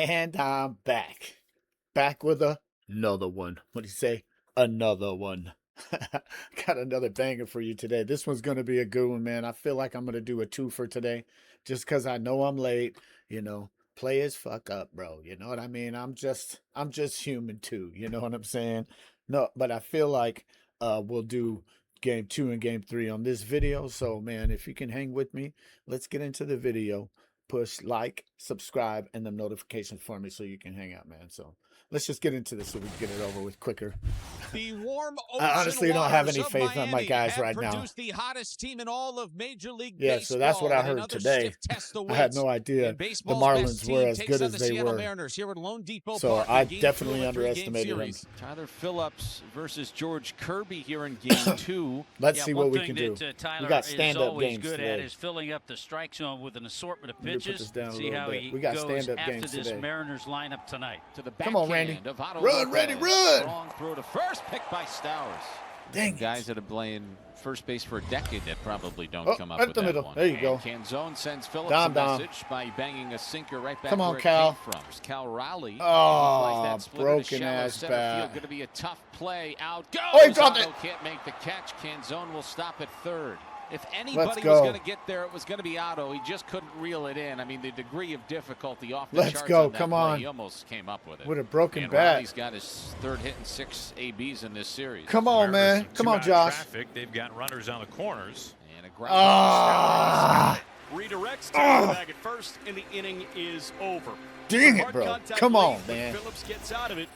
And I'm back. Back with another one. What do you say? Another one. Got another banger for you today. This one's going to be a good one, man. I feel like I'm going to do a two for today just because I know I'm late. Players fuck up, bro. You know what I mean? I'm just human too. You know what I'm saying? No, but I feel like we'll do game 2 and game 3 on this video. So, man, if you can hang with me, let's get into the video. Push like, subscribe, and the notifications for me so you can hang out, man. So let's just get into this so we can get it over with quicker. The warm I honestly don't have any faith on my guys right now. Produced the hottest team in all of Major League Yeah, Baseball, so that's what I heard today. I had no idea the Marlins were as good as they were. Here at Lone Depot So Park I in Game definitely 2 of a underestimated three-game him. series. Tyler Phillips versus George Kirby here in Game 2. Let's see what we can do. Tyler We got is stand-up always games good today. at is filling up the strike zone with an assortment of Let me put pitches. this down a See little how bit. he We got goes stand-up after games this today. Mariners lineup tonight. To the Come on, Randy. backhand of Otto Run, Lopez. Randy, run! Strong throw to first, picked by Stowers. Dang Guys that have played first base for a decade that probably don't Oh, come up right with the that middle. one. There you go. And Canzone sends Phillips Dom, a Dom. message by banging a sinker right back Come on, where it Cal. came from. There's Cal Rowley. Oh, Flies that splitter to broken shallow ass center bat. field. Going to be a tough play. Out goes. Oh, he dropped Otto it. can't make the catch. Canzone will stop at third. If Let's anybody go. was going to get there, it was going to be Otto. He just couldn't reel it in. I mean, the degree of difficulty off the Let's charts go. on that Come play. on. He almost came up with it. With a broken and bat. Riley's got his third hit and 6 ABs in this series. Come on, man. Come on, Josh. Traffic. They've got runners on the corners. And a ground Ah, Redirects to the bag at first, and the inning is over. dang it, Hard bro. contact Come late, on, but man. Phillips gets out of it.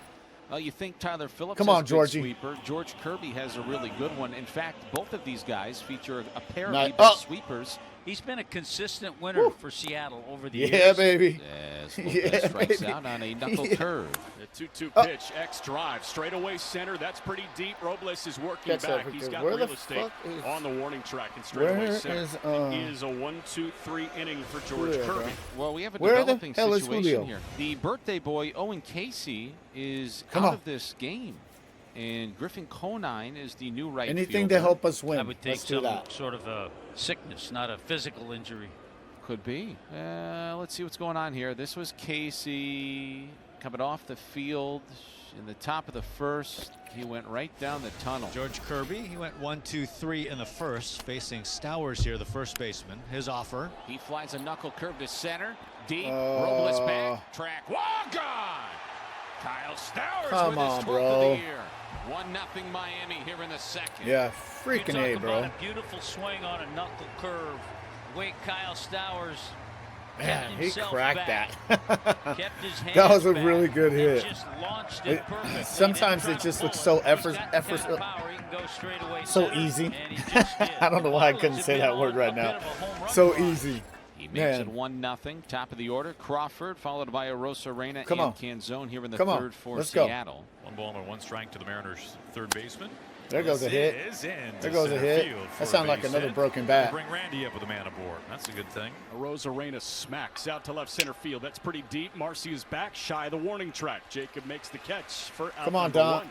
Well, you think Tyler Phillips Come has on, a good Georgie. sweeper. George Kirby has a really good one. In fact, both of these guys feature a pair Nice. of best sweepers. He's been a consistent winner for Seattle over the Yeah, years. baby. As Lopez Yeah, strikes baby. out on a knuckle Yeah. curve. The 2-2 pitch, X drive, straightaway center. That's pretty deep. Robles is working That's back. Africa. He's got Where the real estate fuck is- on the warning track and straightaway Where center. is, It is a 1-2-3 inning for George Julio, Kirby. bro? Well, we have a Where the developing hell is situation Julio? here. The birthday boy, Owen Casey, is Come out on. of this game. And Griffin Conine is the new right Anything fielder. to help us I win. would take Let's do some that. sort of a sickness, not a physical injury. Could be. Let's see what's going on here. This was Casey coming off the field in the top of the first. He went right down the tunnel. George Kirby, he went 1-2-3 in the first, facing Stowers here, the first baseman. His offer. He flies a knuckle curve to center. Deep. Robles back. Track. Walk on! Kyle Stowers Come with on, his 12th bro. of the year. 1-0 Miami here in the second. Yeah, You freaking talk A, about bro. a beautiful swing on a knuckle curve. Wait, Kyle Stowers Man, he himself cracked back. that. Kept his hands That was a back really good and hit. just launched it perfectly. Sometimes Didn't it try just to looks pull so it. He's got the effortless. kind of power, he can go straight away So center, easy. and he just did. I don't know why I Marlins couldn't have say been that on word right a now. bit of a home run So run. easy. He makes it Man. 1-0. Top of the order. Crawford followed by Arozarena Come and on. Canzone here in the Come on. third for Let's go. Seattle. 1-1 to the Mariners' third baseman. There goes a hit. Is into There goes a center hit. field for That sounded like base another hit. broken We'll bat. bring Randy up with a man aboard. That's a good thing. Arozarena smacks out to left center field. That's pretty deep. Marcy is back shy of the warning track. Jacob makes the catch for out Come on, number Dom. one.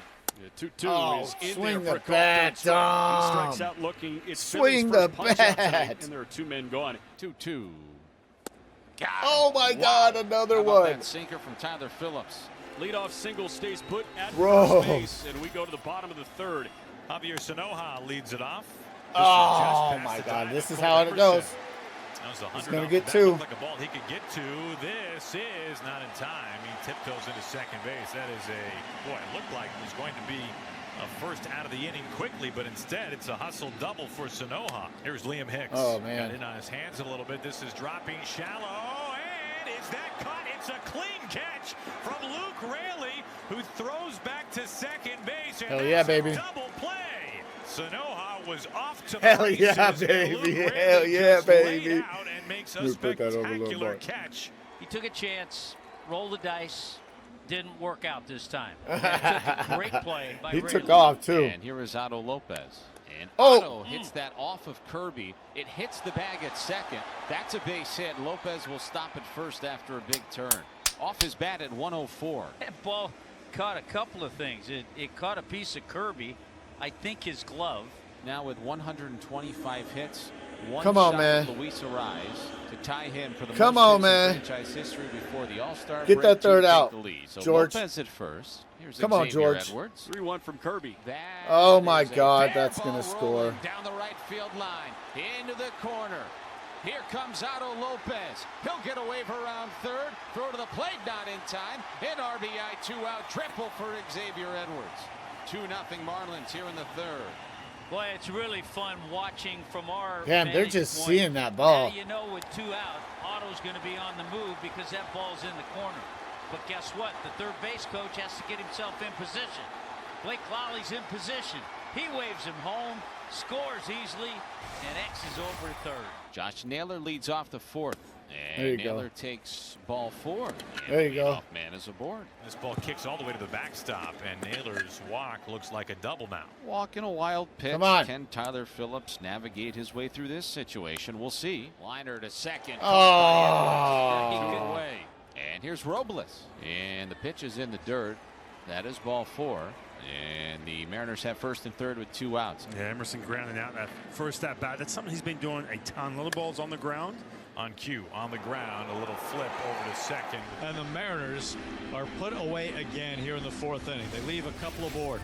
The 2-2 Oh, is in swing there the for a called bat, third strike. Dom. He strikes out looking. It's Swing Philly's the first punch out tonight, bat. and there are 2 men gone. 2-2. Oh, my God, another How about one. that sinker from Tyler Phillips? Leadoff single stays put at Bro. first base, and we go to the bottom of the third. Javier Sanoja leads it off. Oh, my God. This is how it goes. That was 100 He's gonna off. get That 2. looked like a ball he could get to. This is not in time. He tiptoes into second base. That is boy, it looked like it was going to be a first out of the inning quickly, but instead it's a hustle double for Sanoja. Here's Liam Hicks. Oh, man. Got in on his hands a little bit. This is dropping shallow, and is that cut? It's a clean catch from Luke Raley, who throws back to second base. And Hell yeah, that's a baby. double play. Sanoja was off to the Hell yeah, races, and baby. Luke Hell Raley yeah, just laid baby. out and makes Let a me put that over a little spectacular more. catch. He took a chance, rolled the dice, didn't work out this time. It took a great play by He Raley. took off, too. And here is Otto Lopez. And Oh. Otto hits that off of Kirby. It hits the bag at second. That's a base hit. Lopez will stop at first after a big turn. Off his bat at 104. That ball caught a couple of things. It caught a piece of Kirby, I think his glove. Now with 125 hits, One Come on, shot man. of Luis Arise to tie him for the Come most on, hits in man. franchise history before the All-Star Get break that third to take out, the lead. So George. Lopez at first. Here's Come on, Xavier George. Edwards. 3-1 from Kirby. That Oh, my is a God, fair that's gonna ball score. rolling down the right field line into the corner. Here comes Otto Lopez. He'll get away for round third. Throw to the plate, not in time. An RBI two-out triple for Xavier Edwards. 2-0 Marlins here in the third. Boy, it's really fun watching from our Damn, they're vantage just point. seeing that ball. Now you know with 2 out, Otto's going to be on the move because that ball's in the corner. But guess what? The third base coach has to get himself in position. Blake Lolly's in position. He waves him home, scores easily, and X is over to third. Josh Naylor leads off the fourth. There you And go. Naylor takes ball 4. And There you the go. leadoff man is aboard. This ball kicks all the way to the backstop, and Naylor's walk looks like a double now. Walking a wild pitch. Come on. Can Tyler Phillips navigate his way through this situation? We'll see. Liner to second. Oh. He get away. And here's Robles. And the pitch is in the dirt. That is ball 4. And the Mariners have first and third with 2 outs. Yeah, Emerson grounding out that first at bat. That's something he's been doing a ton. Little balls on the ground. On cue, on the ground, a little flip over to second. And the Mariners are put away again here in the 4th inning. They leave a couple aboard.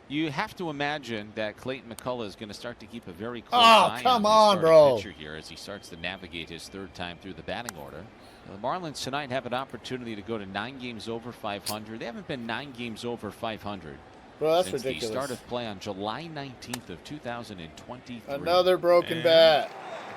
You have to imagine that Clayton McCullough is going to start to keep a very close Oh, eye come on on, his starting bro. pitcher here as he starts to navigate his 3rd time through the batting order. The Marlins tonight have an opportunity to go to 9 games over 500. They haven't been 9 games over 500 Bro, that's since ridiculous. the start of play on July 19th of 2023. Another broken And bat.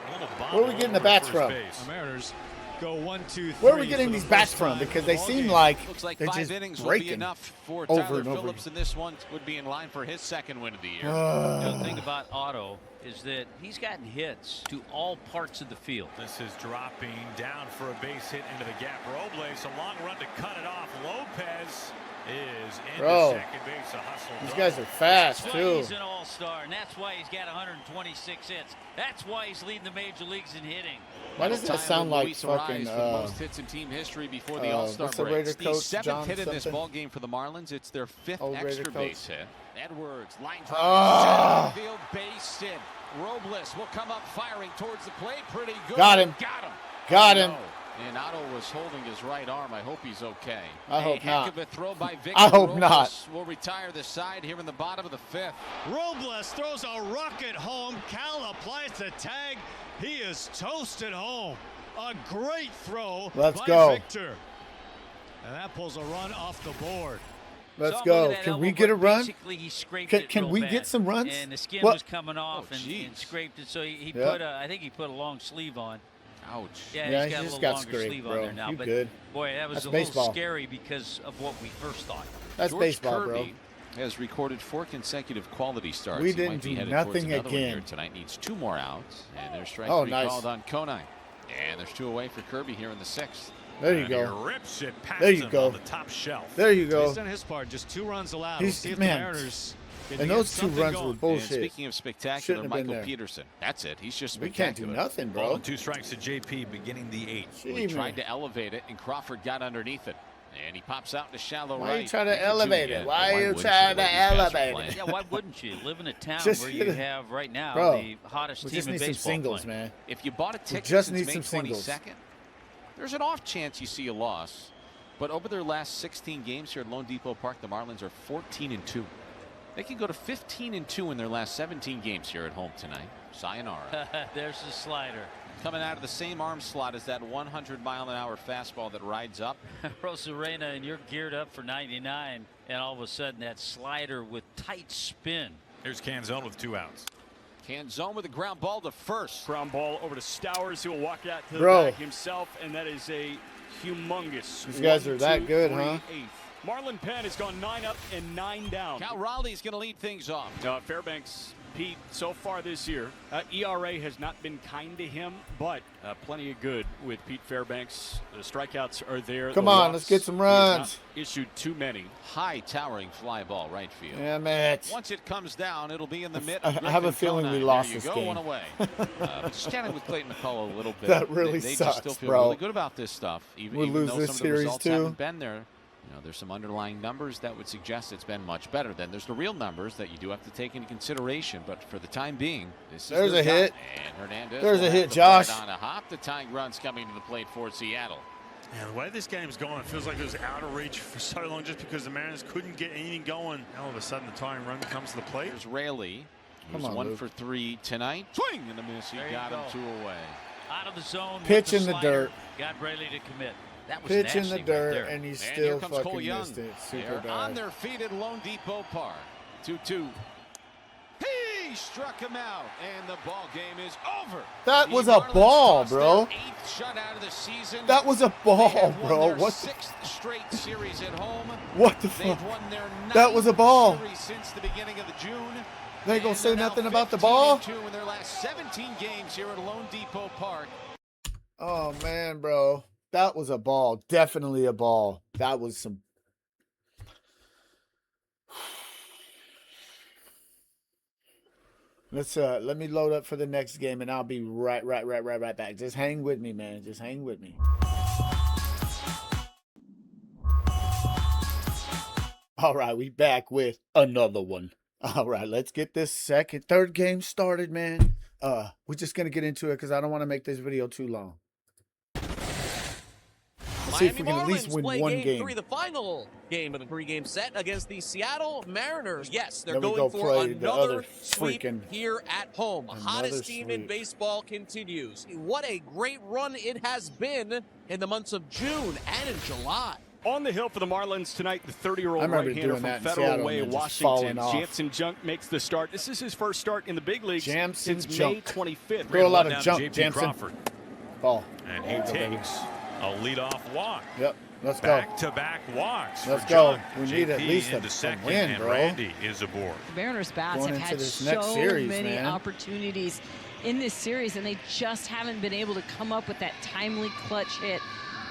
a little Where are we bobble getting the over bats first from? base. The Mariners go 1, 2, 3. Where are we getting for the these bats first from? time Because in they the seem ballgame. like Looks like they're 5 just innings will be breaking enough for over Tyler and over. Phillips, and this one would be in line for his 2nd win of the year. The thing about Otto is that he's gotten hits to all parts of the field. This is dropping down for a base hit into the gap. Robles, a long run to cut it off. Lopez is into Bro, second base. A hustle. These double. guys are fast, That's why too. he's an all-star, and that's why he's got 126 hits. That's why he's leading the major leagues in hitting. Why does that Time sound with like Luis Arise fucking, for the most hits in team history before the All-Star what's the break. Raider It's the coach, 7th John hit in this something? ball game for the Marlins. It's their 5th Old Raider extra coach. base hit. Edwards, line drive, Ah. center field, base hit. Robles will come up firing towards the plate. Pretty good. Got him. Got him. Got him. No. And Otto was holding his right arm. I hope he's okay. I hope Heck not. of a throw by Victor. I hope Robles not. will retire the side here in the bottom of the 5th. Robles throws a rocket home. Cal applies the tag. He is toasted home. A great throw Let's by go. Victor. And that pulls a run off the board. Let's So I'm go. looking at Can elbow, we get a but run? Basically, he scraped Can- it can real we bad. get some runs? And the skin What? was coming off and jeez. scraped it. So he Yeah. put I think he put a long sleeve on. Ouch. Yeah, Yeah, he's got he a just little got longer scraped, sleeve bro. on there now. You but good. boy, that was That's a little baseball. scary because of what we first thought. That's George baseball, Kirby has recorded 4 consecutive quality starts. We He didn't might be do headed nothing towards another one again. here tonight. Needs 2 more outs, and there's strike Oh, 3 nice. called on Konai. And there's 2 away for Kirby here in the 6th. There you And go. He rips it past There you him go. on the top shelf. There you He's go. done his part. Just 2 runs allowed. He's- We'll see if man, the Mariners can And get those 2 something runs going. were bullshit. And speaking of spectacular, Shouldn't have been Michael there. Peterson. That's it. He's just We can't do spectacular. nothing, Ball bro. and 2 strikes to JP beginning the 8th. We Gee, tried man. to elevate it, and Crawford got underneath it. And he pops out to shallow Why right. are you trying to Ain't too elevate it? yet, Why but are you wouldn't trying the to way these guys are elevate playing? it? Yeah, why wouldn't you live in a town Just where hit you it. have right now Bro, the hottest We team just in need some baseball singles, playing? man. If you bought a ticket just since need May some singles. 22nd, there's an off chance you see a loss. But over their last 16 games here at Lone Depot Park, the Marlins are 14-2. They can go to 15-2 in their last 17 games here at home tonight. Sayonara. There's the slider. Coming out of the same arm slot as that 100-mile-an-hour fastball that rides up. Rosarena, and you're geared up for 99, and all of a sudden that slider with tight spin. Here's Canzone with 2 outs. Canzone with a ground ball to first. Ground ball over to Stowers, who will walk out to the Bro. bag himself, and that is a humongous. These guys are that 1, 2, good, 3, huh? 8. Marlon Penn has gone 9 up and 9 down. Cal Raleigh's going to lead things off. Fairbanks, Pete, so far this year, ERA has not been kind to him, but plenty of good with Pete Fairbanks. The strikeouts are there. Come The on, walks, let's get some he has not runs. Issued too many. High towering fly ball right field. Damn it. Once it comes down, it'll be in the mitt. I have a feeling we lost there you this go, game. One away. Just chatting with Clayton McCullough a little bit. That really they sucks, just still feel bro. really good about this stuff. Even We'll lose though this some of the series, results too. haven't been there. You know, there's some underlying numbers that would suggest it's been much better. Then there's the real numbers that you do have to take into consideration. But for the time being, this there's is a hit. And Hernandez There's will a have hit, the Josh. plate on a hop. The tying run's coming to the plate for Seattle. Yeah, the way this game's going, it feels like it was out of reach for so long just because the Mariners couldn't get anything going. All of a sudden, the tying run comes to the plate. There's Rayleigh, who's Come on, 1 Luke. for 3 tonight. Swing and a miss. He There you got him go. 2 away. Out of the zone. with Pitch in the slider. dirt. Got Rayleigh to commit. That was Pitch in nasty the right dirt, there. and he And still here comes Cole fucking Young. missed it. Super They're on bad. their feet at Lone Depot Park. 2-2. He struck him out, and the ball game is over. That The was a Marlins ball, tossed bro. their 8th shutout of the season. That was a They ball, have won bro. their What? 6th straight series at home. What the They've fuck? won their That was a 9th ball. series since the beginning of the June. They gonna And say they're now nothing about the ball? 15-2 in their last 17 games here at Lone Depot Park. Oh man, bro. That was a ball. Definitely a ball. That was some. Let me load up for the next game and I'll be right back. Just hang with me, man. Just hang with me. All right, we back with another one. All right, let's get this third game started, man. We're just gonna get into it because I don't want to make this video too long. Let's see if we can at least Marlins win play one game game. 3, the final game of the 3-game set against the Seattle Mariners. Yes, they're Then we go going for play the other another sweep freaking- here at home. Another Hottest team in sweep. baseball continues. What a great run it has been in the months of June and in July. On the hill for the Marlins tonight, the 30-year-old I remember right-hander doing from that in Federal Seattle Way, and then just falling Washington. off. Jansen Junk makes the start. This is his first start in the big leagues Jansen since May Junk. 25th. Throw a lot of Down to jump, JP Jansen. Crawford. Ball. And he takes a leadoff walk. Yep. Let's go. Back-to-back walks. Let's for go. Junk. We need at JP least into a second, win, and bro. Randy is aboard. The Mariners bats Going have into had this so next series, many man. opportunities in this series, and they just haven't been able to come up with that timely clutch hit.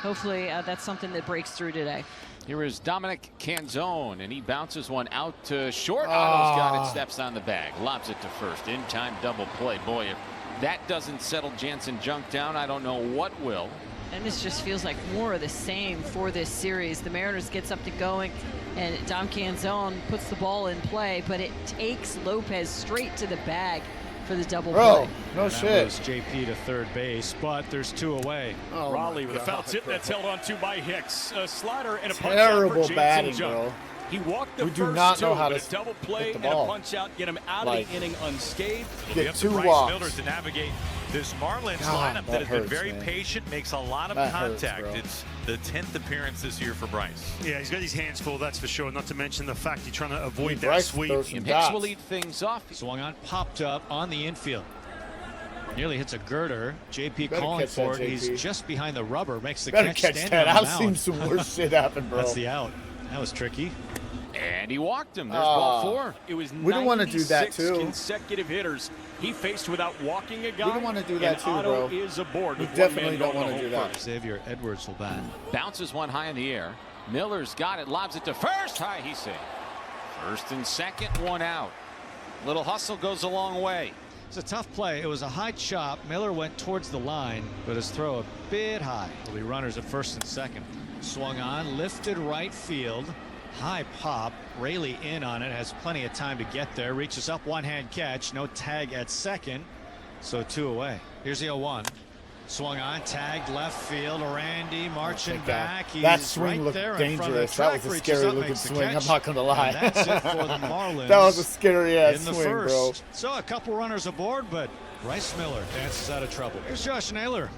Hopefully that's something that breaks through today. Here is Dominic Canzone, and he bounces one out to short. Otto's got it, steps on the bag, lobs it to first. In-time double play. Boy, if that doesn't settle Jansen Junk down, I don't know what will. And this just feels like more of the same for this series. The Mariners gets up to going, and Dom Canzone puts the ball in play, but it takes Lopez straight to the bag for the double Bro, play. no That shit. was JP to third base, but there's 2 away. Oh my Raleigh with a foul God, tip bro. that's held on to by Hicks. A slider and a punch out Terrible for Jansen batting, Junk. bro. He walked the We do first not 2, know how but to a double play hit and the a ball. punch out get him out Like, of the inning unscathed. It'll be Get up to 2 Bryce walks. Miller to navigate this Marlins God, lineup that that has been hurts, very man. patient, makes a lot of That hurts, contact. bro. It's the 10th appearance this year for Bryce. Yeah, he's got his hands full, that's for sure. Not to mention the fact he's trying to avoid that Bryce sweep. throws some And Hicks will dots. lead things off. Swung on, popped up on the infield. Nearly hits a girder. JP Better calling catch that, for it. JP. He's just behind the rubber. Makes the Better catch, catch standing that. on the I've seen mound. some worse shit happen, bro. That's the out. That was tricky. And he walked him. There's ball 4. It was We don't wanna do that, 96 too. consecutive hitters he faced without walking a guy. don't wanna do that, and too, Otto bro. is aboard. We with one definitely man don't going wanna to do home that. first. Xavier Edwards will bat. Bounces one high in the air. Miller's got it, lobs it to first. High, he saved. First and second, one out. Little hustle goes a long way. It's a tough play. It was a high chop. Miller went towards the line, but his throw a bit high. There'll be runners at first and second. Swung on, lifted right field. High pop. Rayleigh in on it, has plenty of time to get there. Reaches up, one-hand catch. No tag at second, so 2 away. Here's the 0-1. Swung on, tagged left field. Randy marching Thank God. back. He's That swing right looked there in front of the dangerous. That track. was a Reaches scary up, looking makes the swing. I'm catch. not gonna lie. And that's it for the Marlins. That was a scary ass in the swing, first. bro. So a couple runners aboard, but Bryce Miller dances out of trouble. Here's Josh Naylor.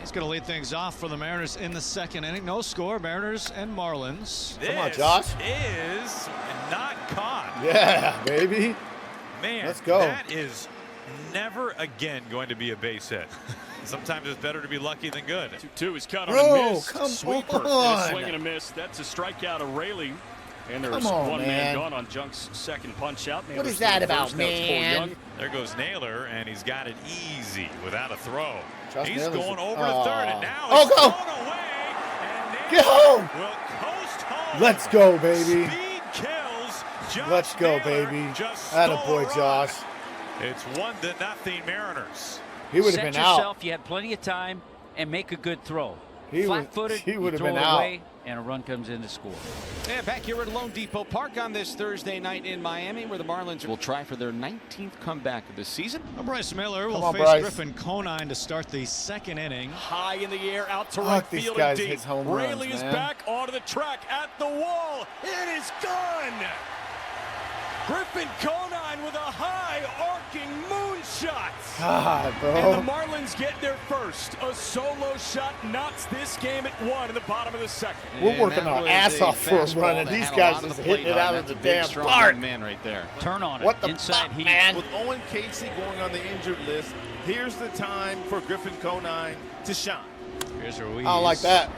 He's going to lead things off for the Mariners in the second inning. No score, Mariners and Marlins. Come on, Josh. Is not caught. Yeah, baby. Man, Let's go. that is never again going to be a base hit. Sometimes it's better to be lucky than good. 2-2 is cut on Bro, a miss. come Sweeper. And on. a swing and a miss. That's a strikeout of Rayleigh. And there's Come on, one man man. gone on Junk's second punch out. What Naylor's is that still about, first. Now it's Cole man? Young. There goes Naylor, and he's got it easy without a throw. Josh He's Naylor's going a- over to third, and now Oh, it's go. thrown away. And Get Naylor home. will coast home. Let's go, baby. Speed kills. Josh Let's go, Naylor baby. just Attaboy, stole a run. Josh. It's 1-0 Mariners. He would have Set been out. yourself. You had plenty of time and make a good throw. He would- Flat-footed. he you would have throw been it out. away, and a run comes in to score. And back here at Lone Depot Park on this Thursday night in Miami, where the Marlins will try for their 19th comeback of the season. Bryce Miller will on, face Bryce. Griffin Conine to start the second inning. High in the air, out to Fuck, right these field guys and hit deep. home runs, Raley is man. back onto the track at the wall. It is gone. Griffin Conine with a high arcing moonshot. God, bro. And the Marlins get their first. A solo shot knocks this game at 1 in the bottom of the second. We're And working that our was ass a off for a fastball run, and that these had a guys lot of just the hitting plate it on. out of That's the a big, damn strong park. young man right there. Turn on it. What the Inside fuck, heat. man? With Owen Casey going on the injured list, here's the time for Griffin Conine to shine. Here's Ruiz. I don't like that.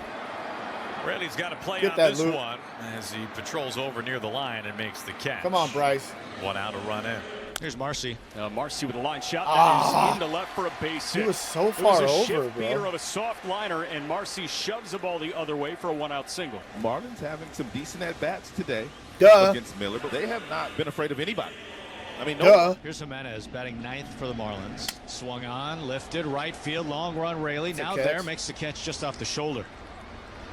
Raley's got to play Get on that this loop. one as he patrols over near the line and makes the catch. Come on, Bryce. 1 out, a run in. Here's Marcy. Marcy with a line shot Ah. that is into left for a base hit. He was so It far was a over, shift bro. beater of a soft liner, and Marcy shoves the ball the other way for a 1-out single. Marlins having some decent at-bats today Duh. against Miller, but they have not been afraid of anybody. I mean, no. Duh. Here's Jimenez batting ninth for the Marlins. Swung on, lifted, right field, long run. Raley That's a now catch. there, makes the catch just off the shoulder.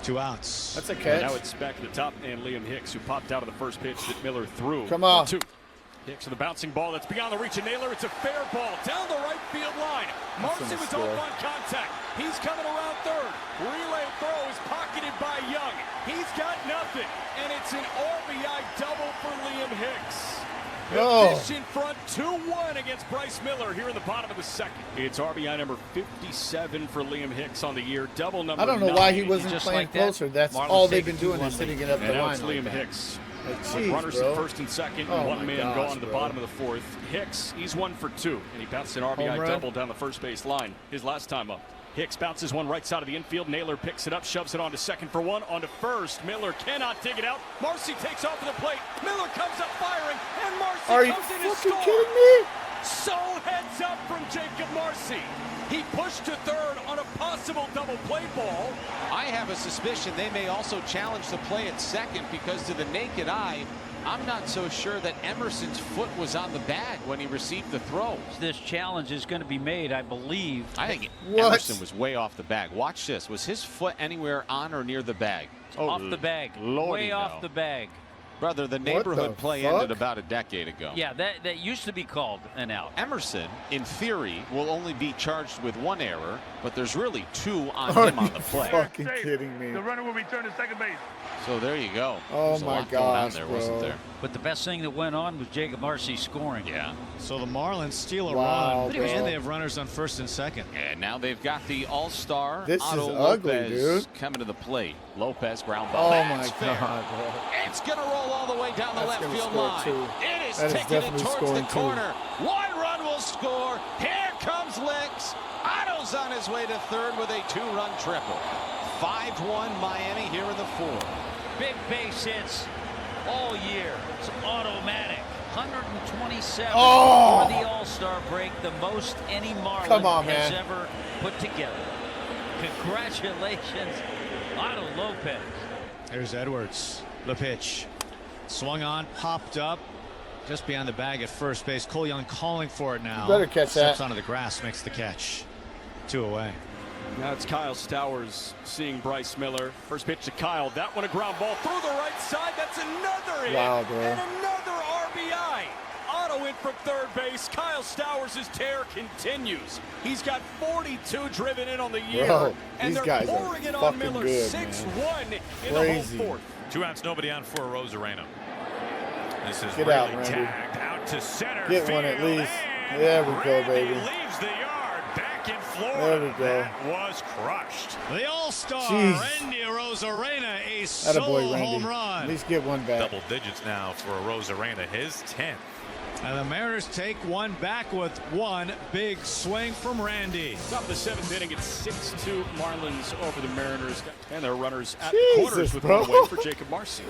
2 outs. That's a And catch. now it's back to the top, and Liam Hicks, who popped out of the first pitch that Miller threw. Come on. 2. Hicks with a bouncing ball that's beyond the reach of Naylor. It's a fair ball down the right field line. Marcy gonna was score. off on contact. He's coming around third. Relay throw is pocketed by Young. He's got nothing, and it's an RBI double for Liam Hicks. The Oh. fish in front, 2-1 against Bryce Miller here in the bottom of the second. It's RBI number 57 for Liam Hicks on the year, double number I don't know 9. why he wasn't just playing like that, closer. That's Marlins all they've take been a doing 2-1 is hitting it And up the now line. it's like Liam that. Hicks. Like, With jeez, runners bro. at first and second, Oh one my man gosh, gone to the bro. bottom of the fourth. Hicks, he's 1 for 2, and he bounced an RBI Home run. double down the first base line his last time up. Hicks bounces one right side of the infield. Naylor picks it up, shoves it onto second for 1. Onto first. Miller cannot dig it out. Marcy takes off to the plate. Miller comes up firing, and Marcy Are you comes in to fucking score. kidding me? So heads up from Jacob Marcy. He pushed to third on a possible double play ball. I have a suspicion they may also challenge the play at second because to the naked eye, I'm not so sure that Emerson's foot was on the bag when he received the throw. This challenge is going to be made, I believe. I think What? Emerson was way off the bag. Watch this. Was his foot anywhere on or near the bag? Off the bag. Lordy, Way no. off the bag. Brother, the the neighborhood play fuck? ended about a decade ago. Yeah, that used to be called an out. Emerson, in theory, will only be charged with 1 error, but there's really 2 on Are him on you the play. fucking kidding me? runner will return to second base. So there you go. Oh There's a my lot going on gosh, there, bro. wasn't there? But the best thing that went on was Jacob Marcy scoring. Yeah. So the Marlins steal a Wow, run, bro. and they have runners on first and second. And now they've got the all-star This is Otto ugly, Lopez dude. coming to the plate. Lopez ground ball. Oh my That's fair. God, bro. It's going to roll all the way down the That's left gonna field score, line. too. It is That is ticking it definitely towards the scoring, too. corner. 1 run will score. Here comes Licks. Otto's on his way to third with a 2-run triple. 5-1 Miami here in the 4th. Big base hits all year. It's automatic. 127 Oh! for the All-Star break, the most any Marlin Come on, has man. ever put together. Congratulations, Otto Lopez. Here's Edwards. The pitch. Swung on, popped up. Just beyond the bag at first base. Cole Young calling for it now. You better catch Steps that. onto the grass, makes the catch. 2 away. Now it's Kyle Stowers seeing Bryce Miller. First pitch to Kyle. That one a ground ball through the right side. That's another hit. Wow, bro. And another RBI. Otto in from third base. Kyle Stowers' tear continues. He's got 42 driven in on the year. Bro, and these they're guys are pouring it on fucking Miller. good, 6-1 in Crazy. the whole 4th. 2 outs, nobody on for Rosarena. This is Get really out, Randy. tagged out to center Get field. one at least. And There we go, Randy baby. leaves the yard back in Florida. There we go. That was crushed. The All-Star, Jeez. Randy Rosarena, a Attaboy, solo Randy. home At run. least get one back. Double digits now for Rosarena, his 10th. And the Mariners take one back with one big swing from Randy. Top of the 7th inning, it's 6-2 Marlins over the Mariners. And their runners at Jesus, the corners with bro. one away for Jacob Marcy.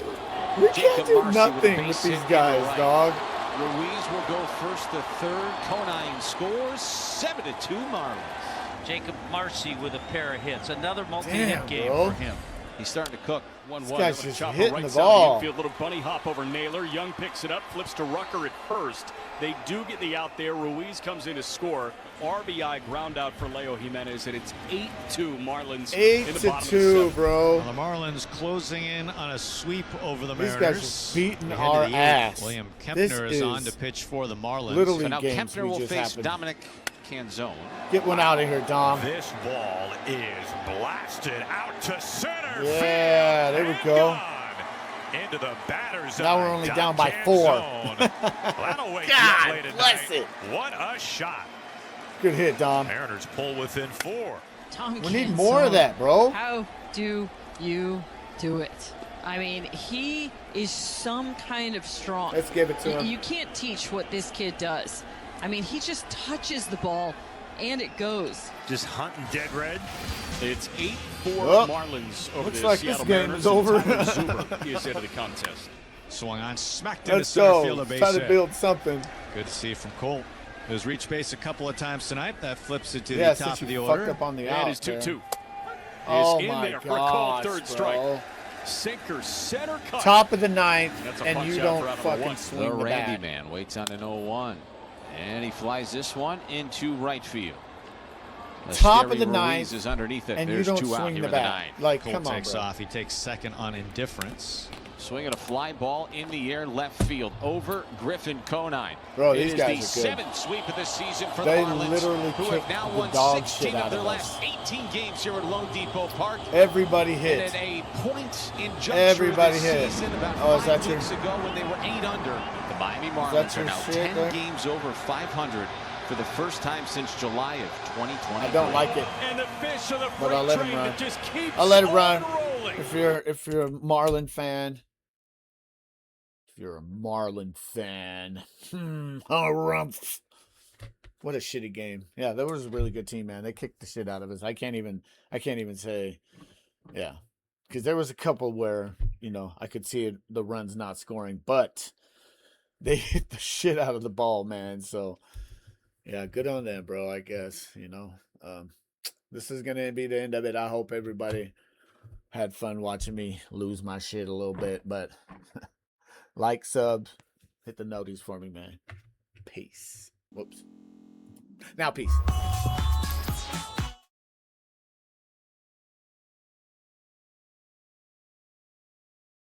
We can't Jacob do Marcy nothing with a with base these hit guys, to the right. dog. Ruiz will go first to third. Conine scores. 7-2 Marlins. Jacob Marcy with a pair of hits. Another multi-hit Damn, game bro. for him. He's starting to cook. 1-1. This guy's just Chopper hitting right the side of ball. infield, little bunny hop over Naylor. Young picks it up, flips to Rucker at first. They do get the out there. Ruiz comes in to score. RBI ground out for Leo Jimenez, and it's 8-2 Marlins. in the bottom of the 8-2, seventh. bro. Well, the Marlins closing in on a sweep over the These Mariners. guys just beating We head to our the eighth. ass. William This Kempner is on to pitch for the Marlins. Little So league now games Kempner we will just face happened. Dominic Canzone. Get one out of here, Dom. This ball is blasted out to center. Yeah, there we field, go. and gone. Into the batter's Now eye. we're only Dom down by 4. Canzone. That'll wake you up God late at bless night. it. What a shot. Good hit, Dom. Mariners pull within 4. Tom We need Canzone, more of that, bro. How do you do it? I mean, he is some kind of strong. Let's give it to him. You can't teach what this kid does. I mean, he just touches the ball and it goes. Just hunting dead red. It's 8-4 Well, Marlins over looks the like this Seattle game Mariners. is over. And Tyler Zuber is into the contest. Swung on, smacked into Let's center go. field, a base Try to hit. build something. Good to see from Colt. It was reached base a couple of times tonight. That flips it to Yeah, the top since of the you order. fucked up on the And out it's there. 2-2. Oh is in my there for a called gosh, third bro. strike. Sinker center cut. Top of the ninth, That's a and punch you out don't for out number fucking one. swing The the Randy bat. man waits on an 0-1. And he flies this one into right field. Top of Esteury the Ruiz ninth, is underneath it. and you There's don't 2 out swing here the in the bat. ninth. Like, Colt come on, takes bro. off. He takes second on indifference. Swinging a fly ball in the air, left field, over Griffin Conine. Bro, It these is guys the are good. 7th sweep of the season for They the Marlins, literally who have kicked now the won dog shit 16 out of their of last us. 18 games here at Lone Depot Park. Everybody And hit. at a point in juncture Everybody this hit. season, about Oh, is 5 that your- weeks ago when they were 8 under, the Miami that Marlins are your now shit 10 there? games over 500 for the first time since July of 2020. I don't like it, And the fish of the but I'll freight let him train run. that just keeps I'll let it on run. rolling. If you're a Marlin fan, harumph. What a shitty game. Yeah, that was a really good team, man. They kicked the shit out of us. I can't even say, yeah, because there was a couple where I could see the runs not scoring, but they hit the shit out of the ball, man. So yeah, good on them, bro. I guess this is gonna be the end of it. I hope everybody had fun watching me lose my shit a little bit, but like, sub, hit the noties for me, man. Peace. Whoops. Now, peace.